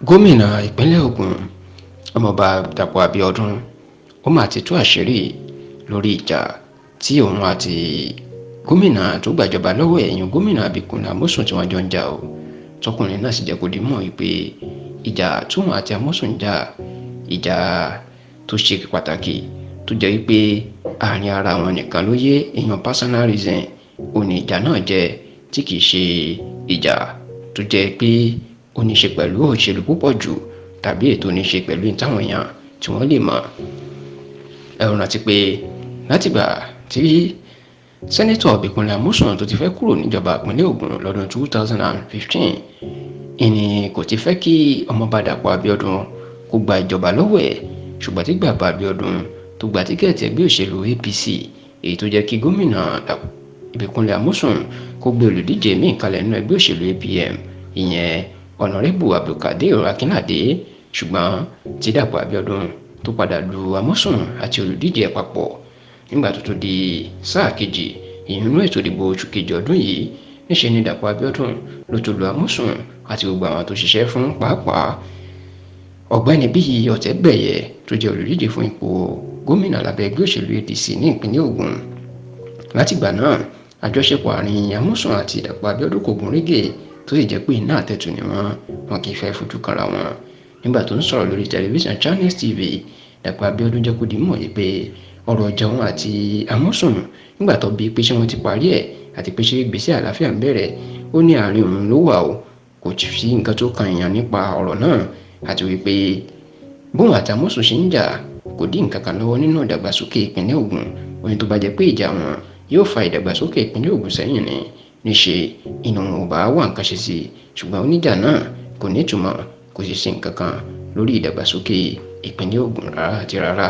Gómìnà ìpínlẹ̀ Ògùn ọmọọba Dàpọ̀ Abíọ́dún ó mà ti tú àṣírí lórí ìjà tí òun àti gómìnà tó gbàjọba lọ́wọ́ ẹ̀yìn gómìnà Ìbíkúnlé Amósùn tí wọ́n jọ ń jà o. Tọkùnrin náà sì jẹ́ kó di mọ̀ wípé ìjà tóun àti Amósùn jà ìjà tó ṣe pàtàkì tó jẹ́ wípé àárín ara wọn nìkan ló yé, èèyàn personal reason ò ní ìjà náà jẹ́, tí kìí ṣe ìjà tó jẹ́ pé ó ní ṣe pẹ̀lú òṣèlú púpọ̀ jù tàbí ètò ní ṣe pẹ̀lú táwọn èèyàn tí wọ́n lè mọ̀. Ẹ rántí pé látìgbà tí sẹ́nẹ́tọ̀ Ìbíkúnlé Amósùn tó ti fẹ́ kúrò níjọba ìpínlẹ̀ Ògùn lọ́dún 2015 ìní kò ti fẹ́ kí ọmọọba Dàpọ̀ Abíọ́dún kó gba ìjọba lọ́wọ́ ẹ̀, ṣùgbọ́n tí Dàpọ̀ Abíọ́dún tó gba tíkẹ́ẹ̀tì ẹgbẹ́ òṣèlú APC èyí tó jẹ́ kí gómìnà Ìbíkúnlé Amósùn kó gbé olùdíje míì kalẹ̀ nínú ẹgbẹ́ òṣèlú APM ìyẹn ọ̀nàrẹ́bù Abdulkadir Akínládé, ṣùgbọ́n tí Dàpọ̀ Abíọ́dún tó padà lu Amósùn àti olùdíje papọ̀ nígbà tó di sáà kejì ìyẹn ètò ìdìbò oṣù kejì ọdún yìí, níṣẹ́ ni Dàpọ̀ Abíọ́dún ló tó lu Amósùn àti gbogbo àwọn tó ṣiṣẹ́ fún, pàápàá ọ̀gbẹ́ni Bíyì Ọ̀tẹ́gbẹ̀yẹ tó jẹ́ olùdíje fún ipò gómìnà lábẹ́ ẹgbẹ́ òṣèlú ADC ní ìpínlẹ̀ Ògùn. Látìgbà náà àjọṣepọ̀ àárín Amósùn àti Dàpọ̀ Abíọ́dún kò gún régé, tó sì jẹ́ pé iná àtẹ̀tù ni wọn kì í fẹ́ fojú kanra wọn. Nígbà tó ń sọ̀rọ̀ lórí tẹlifíṣàn Channels TV, Dàpọ̀ Abíọ́dún jẹ́ kó di mọ̀ yìí pé ọ̀rọ̀ ọjà wọn àti Amósùn nígbà tó bí pé ṣé wọ́n ti parí ẹ̀ àti pé ṣé ìgbésẹ̀ àlàáfíà ń bẹ̀rẹ̀, ó ní àárín òun ló wà o, kò sí nǹkan tó kan èèyàn nípa ọ̀rọ̀ náà, àti wípé bóun àti Amósùn ṣe ń jà kò dín nǹkan kan lọ́wọ́ nínú ìdàgbàsókè ìpínlẹ̀ Ògùn. Ó ní tó bá jẹ́ pé ìjà wọn yóò fa ìdàgbàsókè ìpínlẹ̀ Ògùn sẹ́yìn ni níṣe inú ò bá wà nǹkan ṣe sí i, ṣùgbọ́n oníjà náà kò ní ìtumọ̀, kò sì ṣe nǹkan kan lórí ìdàgbàsókè ìpínlẹ̀ Ògùn rárá àti rárá.